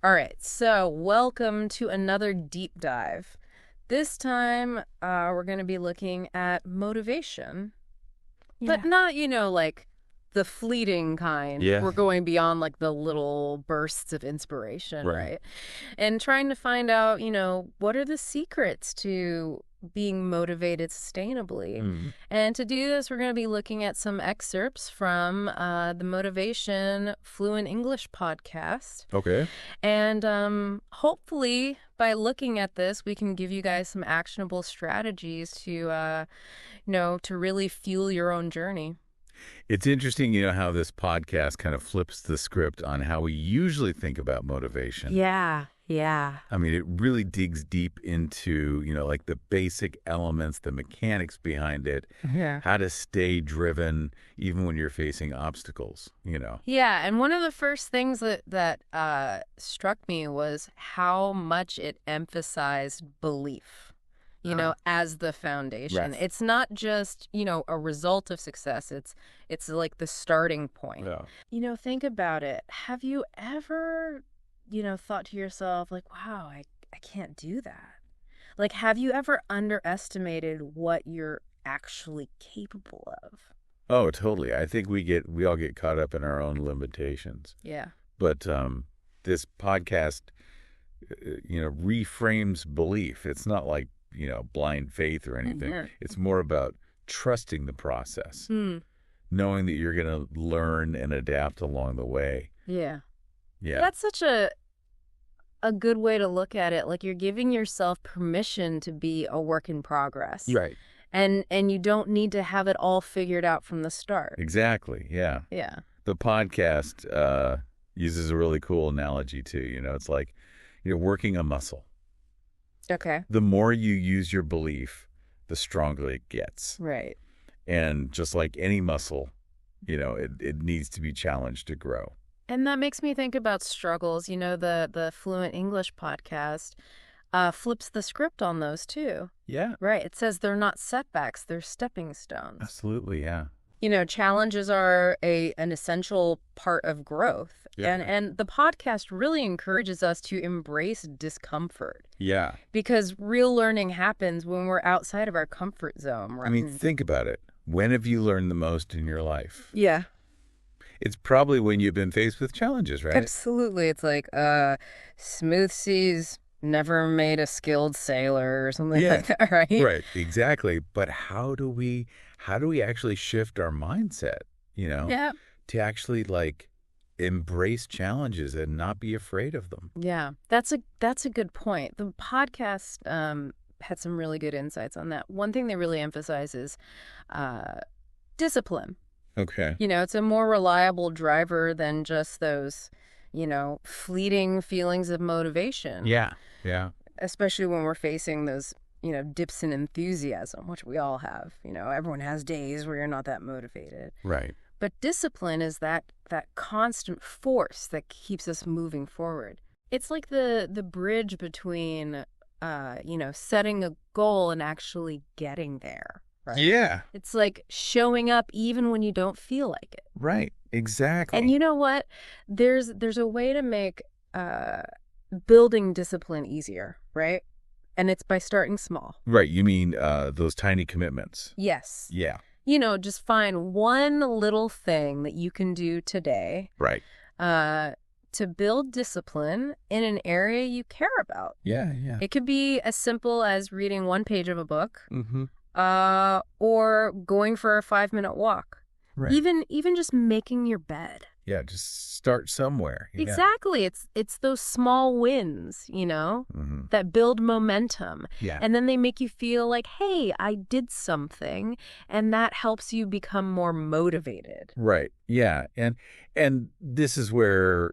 All right, so welcome to another deep dive. This time, we're going to be looking at motivation, but Yeah. not, like the fleeting kind. Yeah. We're going beyond like the little bursts of inspiration, Right. right? And trying to find out, what are the secrets to being motivated sustainably. Mm. And to do this, we're going to be looking at some excerpts from the Motivation Fluent English podcast. Okay. And hopefully, by looking at this, we can give you guys some actionable strategies to really fuel your own journey. It's interesting, how this podcast kind of flips the script on how we usually think about motivation. Yeah, yeah. I mean, it really digs deep into, like the basic elements, the mechanics behind it, Yeah. how to stay driven even when you're facing obstacles. Yeah, and one of the first things that struck me was how much it emphasized belief, as the foundation. Right. It's not just, a result of success. It's like the starting point. Yeah. Think about it. Have you ever, thought to yourself, like, wow, I can't do that? Like, have you ever underestimated what you're actually capable of? Oh, totally. I think we all get caught up in our own limitations. Yeah. But this podcast, reframes belief. It's not like, blind faith or anything. Mhm. It's more about trusting the process, Hmm. knowing that you're going to learn and adapt along the way. Yeah. Yeah. That's such a good way to look at it. Like you're giving yourself permission to be a work in progress. Right. And you don't need to have it all figured out from the start. Exactly. Yeah. Yeah. The podcast uses a really cool analogy too. It's like, working a muscle. Okay. The more you use your belief, the stronger it gets. Right. And just like any muscle, it needs to be challenged to grow. And that makes me think about struggles. The Fluent English podcast flips the script on those too. Yeah. Right. It says they're not setbacks, they're stepping stones. Absolutely. Yeah. Challenges are an essential part of growth. Yeah. And the podcast really encourages us to embrace discomfort. Yeah. Because real learning happens when we're outside of our comfort zone, right? I mean, think about it. When have you learned the most in your life? Yeah. It's probably when you've been faced with challenges, right? Absolutely. It's like smooth seas never made a skilled sailor or something Yeah. like that, right? Right. Exactly. But how do we actually shift our mindset, Yeah. to actually like embrace challenges and not be afraid of them? Yeah. That's a good point. The podcast had some really good insights on that. One thing they really emphasize is discipline. Okay. It's a more reliable driver than just those, fleeting feelings of motivation. Yeah. Yeah. Especially when we're facing those, dips in enthusiasm, which we all have. Everyone has days where you're not that motivated. Right. But discipline is that constant force that keeps us moving forward. It's like the bridge between, setting a goal and actually getting there. Right? Yeah. It's like showing up even when you don't feel like it. Right. Exactly. And you know what? There's a way to make building discipline easier, right? And it's by starting small. Right. You mean those tiny commitments? Yes. Yeah. Just find one little thing that you can do today Right. to build discipline in an area you care about. Yeah. Yeah. It could be as simple as reading one page of a book, Mm-hmm. or going for a 5-minute walk. Right. Even just making your bed. Yeah. Just start somewhere. Yeah. Exactly. It's those small wins, Mm-hmm. that build momentum. Yeah. And then they make you feel like, hey, I did something. And that helps you become more motivated. Right. Yeah. And this is where,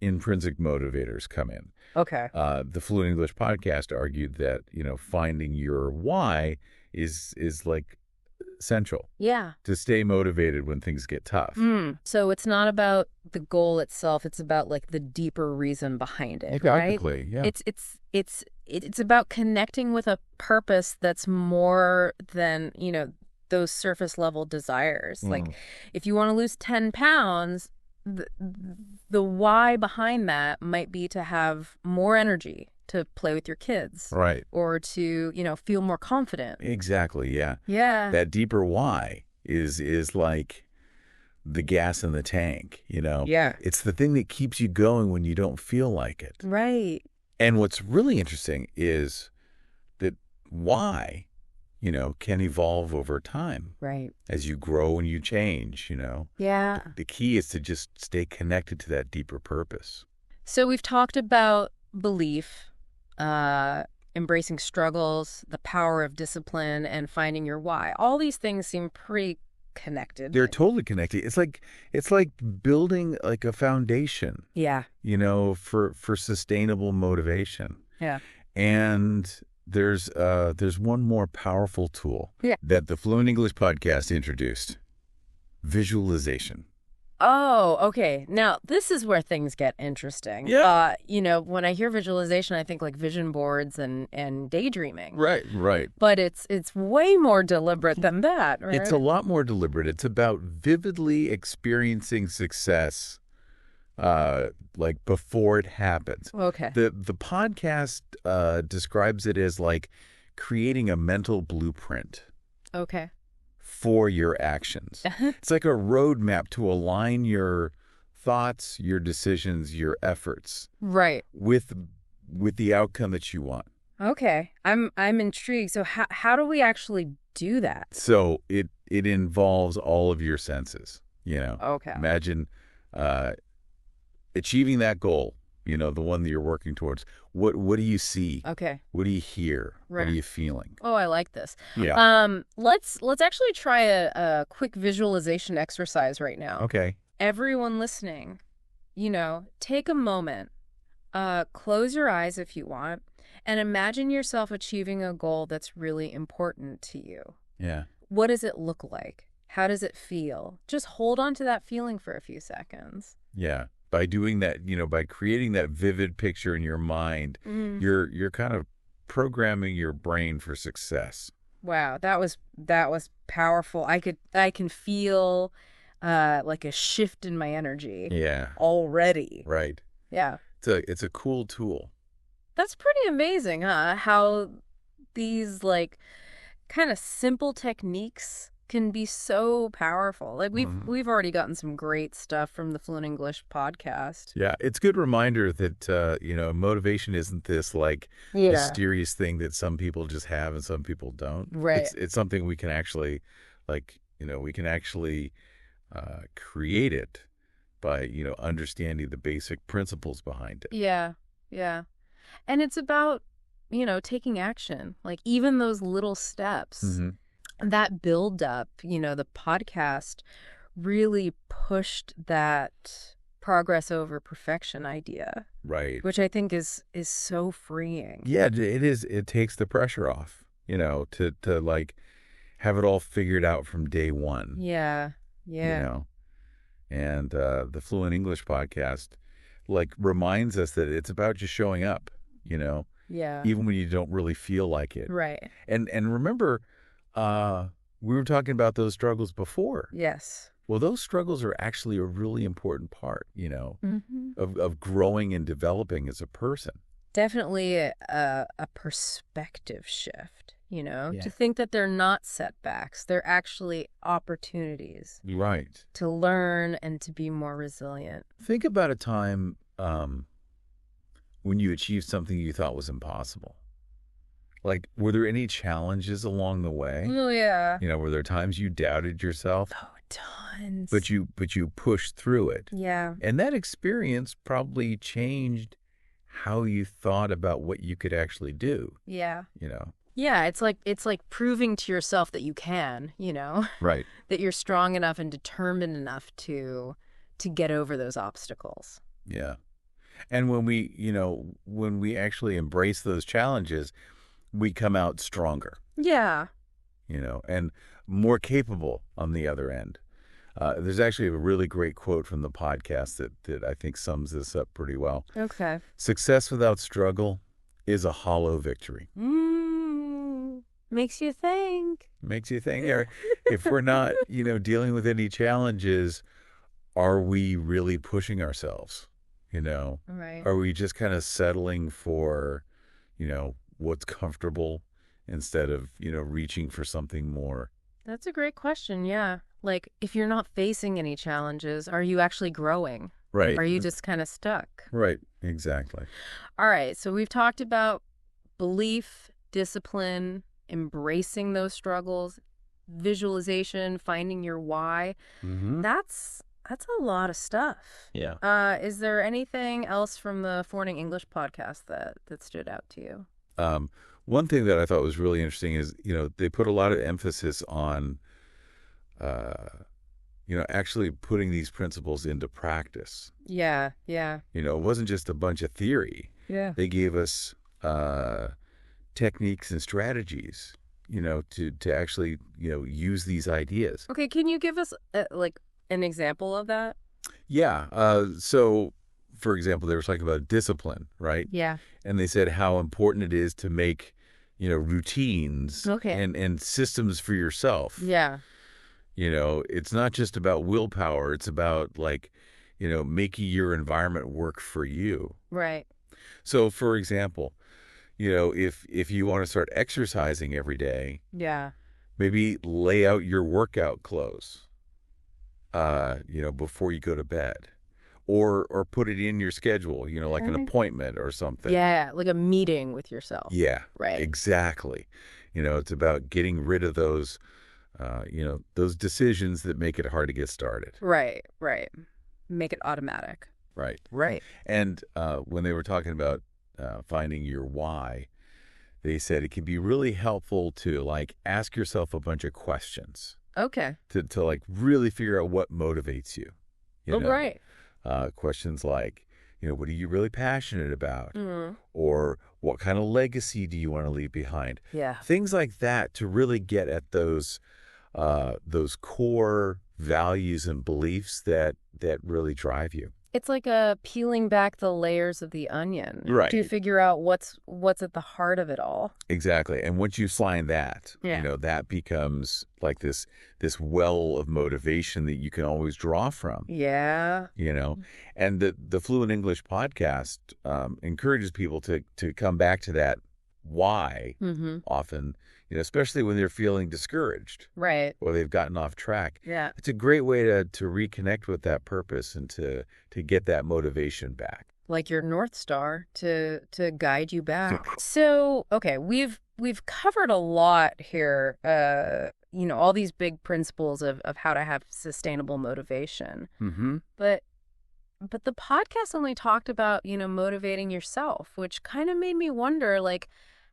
intrinsic motivators come in. Okay. The Fluent English podcast argued that, finding your why is like essential Yeah. to stay motivated when things get tough. So it's not about the goal itself. It's about like the deeper reason behind it, right? Exactly. Yeah. It's about connecting with a purpose that's more than, those surface level desires. Like if you want to lose 10 pounds, the why behind that might be to have more energy to play with your kids Right. or to, feel more confident. Exactly. Yeah. Yeah. That deeper why is like the gas in the tank, you know. Yeah. It's the thing that keeps you going when you don't feel like it. Right. And what's really interesting is that why, can evolve over time Right. as you grow and you change. Yeah. The key is to just stay connected to that deeper purpose. So we've talked about belief, uh, embracing struggles, the power of discipline, and finding your why. All these things seem pretty connected. They're totally connected. It's like building like a foundation, Yeah. for sustainable motivation. Yeah. And there's one more powerful tool Yeah. that the Fluent English podcast introduced. Visualization. Oh, okay. Now, this is where things get interesting. Yeah. When I hear visualization, I think like vision boards and daydreaming. Right, right. But it's way more deliberate than that, right? It's a lot more deliberate. It's about vividly experiencing success, like before it happens. Okay. The podcast describes it as like creating a mental blueprint Okay. for your actions. It's like a roadmap to align your thoughts, your decisions, your efforts Right. with the outcome that you want. Okay. I'm intrigued. So how do we actually do that? So it involves all of your senses. Okay. Imagine achieving that goal. The one that you're working towards. What do you see? Okay. What do you hear? Right. What are you feeling? Oh, I like this. Yeah. Let's actually try a quick visualization exercise right now. Okay. Everyone listening, take a moment, close your eyes if you want, and imagine yourself achieving a goal that's really important to you. Yeah. What does it look like? How does it feel? Just hold on to that feeling for a few seconds. Yeah. By doing that, by creating that vivid picture in your mind, you're kind of programming your brain for success. Wow, that was powerful. I can feel like a shift in my energy. Yeah. Already. Right. Yeah. It's a cool tool. That's pretty amazing, huh? How these like kind of simple techniques can be so powerful. Like we've already gotten some great stuff from the Fluent English podcast. Yeah, it's a good reminder that motivation isn't this like mysterious thing that some people just have and some people don't. Right. It's something we can actually create it by understanding the basic principles behind it. Yeah. Yeah. And it's about, taking action. Like even those little steps. Mm-hmm. That build up, the podcast really pushed that progress over perfection idea. Right. Which I think is so freeing. Yeah, it is. It takes the pressure off, to like have it all figured out from day one. Yeah. Yeah. And the Fluent English podcast like reminds us that it's about just showing up, Yeah. even when you don't really feel like it. Right. And remember, we were talking about those struggles before. Yes. Well, those struggles are actually a really important part, Mm-hmm. of growing and developing as a person. Definitely a perspective shift, Yeah. to think that they're not setbacks. They're actually opportunities Right. to learn and to be more resilient. Think about a time when you achieved something you thought was impossible. Like, were there any challenges along the way? Oh, yeah. Were there times you doubted yourself? Oh, tons. But you pushed through it. Yeah. And that experience probably changed how you thought about what you could actually do. Yeah. You know? Yeah, it's like proving to yourself that you can, Right. that you're strong enough and determined enough to get over those obstacles. Yeah. And when we actually embrace those challenges, we come out stronger. Yeah. And more capable on the other end. There's actually a really great quote from the podcast that I think sums this up pretty well. Okay. Success without struggle is a hollow victory. Makes you think. Makes you think. If we're not, dealing with any challenges, are we really pushing ourselves? You know, Right. are we just kind of settling for, what's comfortable instead of, reaching for something more? That's a great question. Yeah. Like, if you're not facing any challenges, are you actually growing? Right. Are you just kind of stuck? Right. Exactly. All right. So we've talked about belief, discipline, embracing those struggles, visualization, finding your why. Mm-hmm. That's a lot of stuff. Yeah. Is there anything else from the Forning English podcast that stood out to you? One thing that I thought was really interesting is, they put a lot of emphasis on, actually putting these principles into practice. Yeah, yeah. It wasn't just a bunch of theory. Yeah. They gave us techniques and strategies, to actually, use these ideas. Okay, can you give us like an example of that? Yeah. So, for example, they were talking about discipline, right? Yeah. And they said how important it is to make, routines Okay. and systems for yourself. Yeah. It's not just about willpower. It's about making your environment work for you. Right. So, for example, if you want to start exercising every day, Yeah. maybe lay out your workout clothes, before you go to bed, or put it in your schedule, like an appointment or something. Yeah, like a meeting with yourself. Yeah, Right. exactly. It's about getting rid of those decisions that make it hard to get started. Right, right. Make it automatic. Right. Right. And when they were talking about finding your why, they said it can be really helpful to ask yourself a bunch of questions Okay. to really figure out what motivates you. Right. Questions like, what are you really passionate about? Mm. Or what kind of legacy do you want to leave behind? Yeah. Things like that to really get at those core values and beliefs that really drive you. It's like a peeling back the layers of the onion Right. to figure out what's at the heart of it all. Exactly. And once you find that, Yeah. that becomes like this well of motivation that you can always draw from. Yeah. And the Fluent English podcast encourages people to come back to that why Mm-hmm. often, especially when they're feeling discouraged Right. or they've gotten off track. Yeah. It's a great way to reconnect with that purpose and to get that motivation back. Like your North Star to guide you back. So, okay, we've covered a lot here. All these big principles of how to have sustainable motivation. Mm-hmm. But the podcast only talked about, motivating yourself, which kind of made me wonder, like,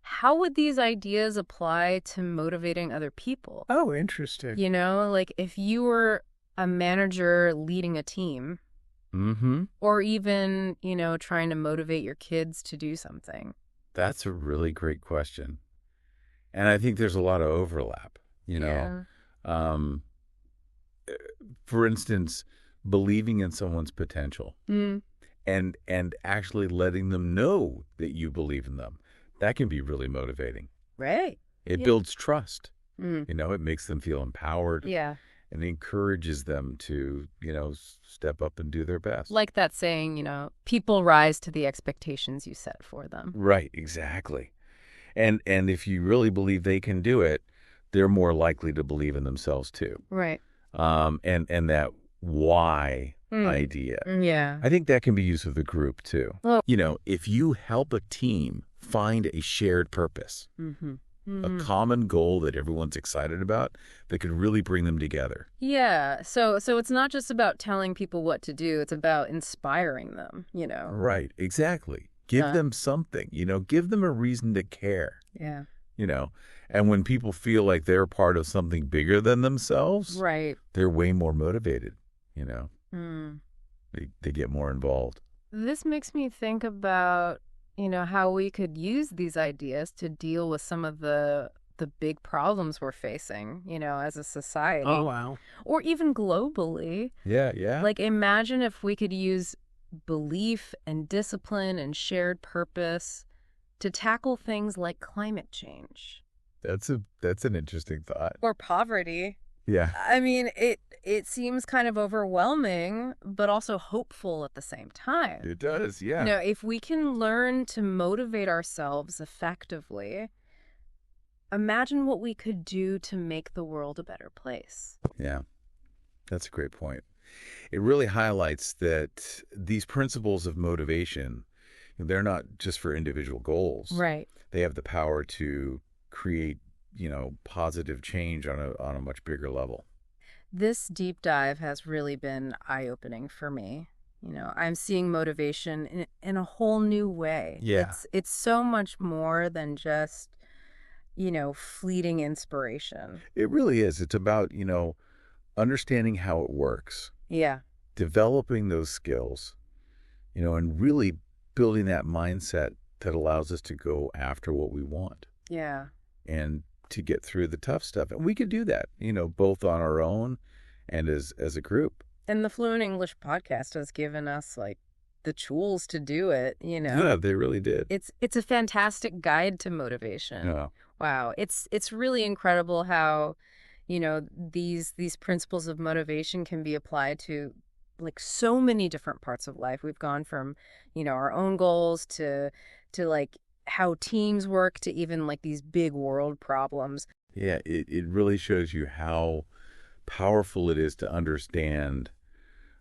how would these ideas apply to motivating other people? Oh, interesting. Like if you were a manager leading a team, Mm-hmm. or even, trying to motivate your kids to do something. That's a really great question. And I think there's a lot of overlap, Yeah. For instance, believing in someone's potential Mm. and actually letting them know that you believe in them. That can be really motivating. Right. It Yeah. builds trust. Mm. It makes them feel empowered Yeah. and encourages them to, step up and do their best. Like that saying, people rise to the expectations you set for them. Right, exactly. And if you really believe they can do it, they're more likely to believe in themselves too. Right. And that why idea. Yeah. I think that can be used with a group too. Oh. If you help a team find a shared purpose, Mm-hmm. a common goal that everyone's excited about, that could really bring them together. Yeah. So it's not just about telling people what to do. It's about inspiring them, Right, exactly. Give them something, give them a reason to care, Yeah. And when people feel like they're part of something bigger than themselves, Right. they're way more motivated, Mm. They get more involved. This makes me think about, how we could use these ideas to deal with some of the big problems we're facing, as a society. Oh, wow. Or even globally. Yeah, yeah. Like, imagine if we could use belief and discipline and shared purpose to tackle things like climate change. That's an interesting thought. Or poverty. Yeah, I mean, it seems kind of overwhelming, but also hopeful at the same time. it does. Yeah. If we can learn to motivate ourselves effectively, imagine what we could do to make the world a better place. Yeah. That's a great point. It really highlights that these principles of motivation, they're not just for individual goals. Right. They have the power to create, positive change on a much bigger level. This deep dive has really been eye-opening for me. I'm seeing motivation in a whole new way. Yeah. It's so much more than just, fleeting inspiration. It really is. It's about, understanding how it works, Yeah. developing those skills, and really building that mindset that allows us to go after what we want Yeah. and to get through the tough stuff. And we could do that, both on our own and as a group. And the Fluent English podcast has given us like the tools to do it. Yeah, they really did. It's a fantastic guide to motivation. Yeah. Wow. It's really incredible how, these principles of motivation can be applied to like so many different parts of life. We've gone from, our own goals to like how teams work to even like these big world problems. Yeah, it really shows you how powerful it is to understand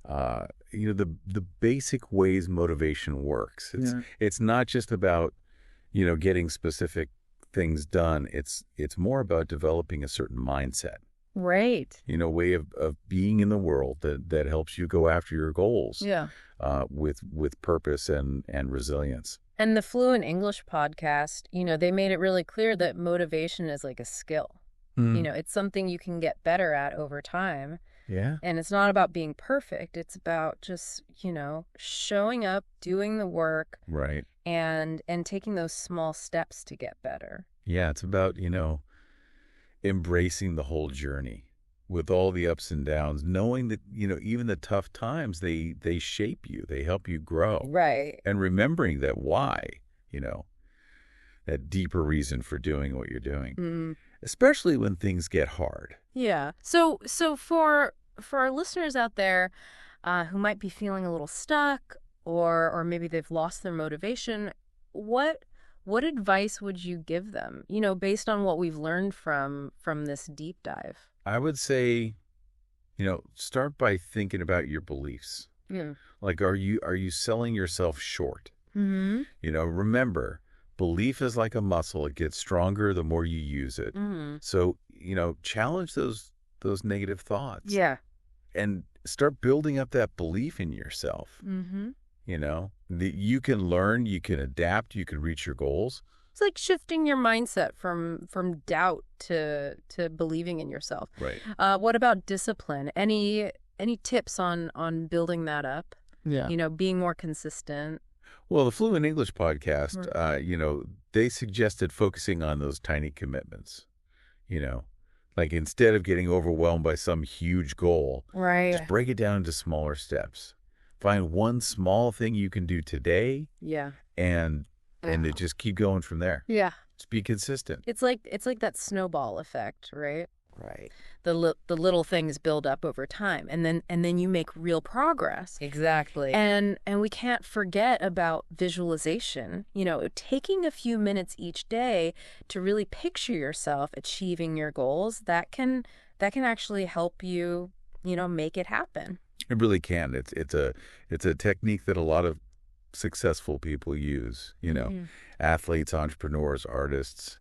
the basic ways motivation works. It's not just about, getting specific things done. It's more about developing a certain mindset, Right. way of being in the world that helps you go after your goals Yeah. with purpose and resilience. And the Fluent English podcast, they made it really clear that motivation is like a skill. It's something you can get better at over time. Yeah. And it's not about being perfect. It's about just, showing up, doing the work, Right. and taking those small steps to get better. Yeah, it's about, embracing the whole journey with all the ups and downs, knowing that, even the tough times, they shape you, they help you grow. Right. And remembering that why, that deeper reason for doing what you're doing, especially when things get hard. Yeah. So for our listeners out there who might be feeling a little stuck or maybe they've lost their motivation, what advice would you give them, based on what we've learned from this deep dive? I would say, start by thinking about your beliefs. Like, are you selling yourself short? Mm-hmm. Remember, belief is like a muscle. It gets stronger the more you use it. Mm-hmm. So, challenge those negative thoughts. Yeah. And start building up that belief in yourself. Mm-hmm. That you can learn, you can adapt, you can reach your goals. It's like shifting your mindset from doubt to believing in yourself. Right. What about discipline? Any tips on building that up? Yeah. Being more consistent. Well, the Fluent English podcast, they suggested focusing on those tiny commitments. Like instead of getting overwhelmed by some huge goal, Right. just break it down into smaller steps. Find one small thing you can do today, Yeah. and to just keep going from there. Yeah. Just be consistent. It's like that snowball effect, right? Right. The little things build up over time, and then you make real progress. Exactly. And And we can't forget about visualization. Taking a few minutes each day to really picture yourself achieving your goals, that can actually help you, make it happen. it really can. It's a technique that a lot of successful people use. Athletes, entrepreneurs, artists.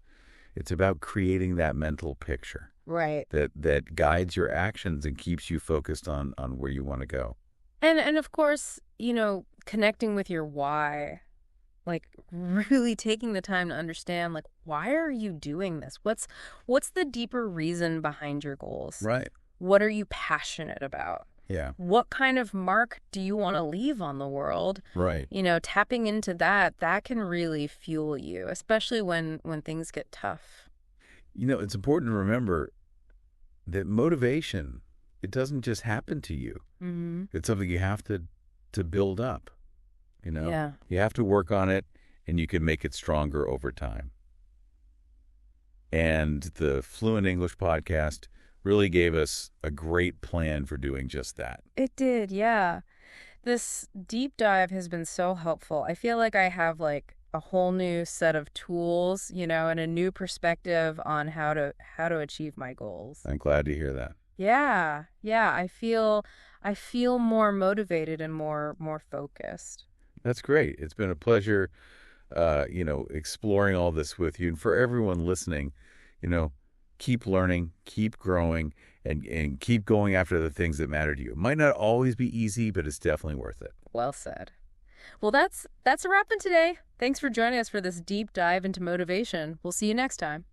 It's about creating that mental picture Right. that guides your actions and keeps you focused on where you want to go. And of course, connecting with your why, like really taking the time to understand, like, why are you doing this? What's the deeper reason behind your goals? Right. What are you passionate about? Yeah. What kind of mark do you want to leave on the world? Right. Tapping into that can really fuel you, especially when things get tough. It's important to remember that motivation, it doesn't just happen to you. Mm-hmm. It's something you have to build up. Yeah. You have to work on it, and you can make it stronger over time. And the Fluent English podcast really gave us a great plan for doing just that. It did, yeah. This deep dive has been so helpful. I feel like I have like a whole new set of tools, and a new perspective on how to achieve my goals. I'm glad to hear that. Yeah. Yeah, I feel more motivated and more focused. That's great. It's been a pleasure, exploring all this with you. And for everyone listening, you know, keep learning, keep growing, and keep going after the things that matter to you. It might not always be easy, but it's definitely worth it. Well said. Well, that's a wrap in today. Thanks for joining us for this deep dive into motivation. We'll see you next time.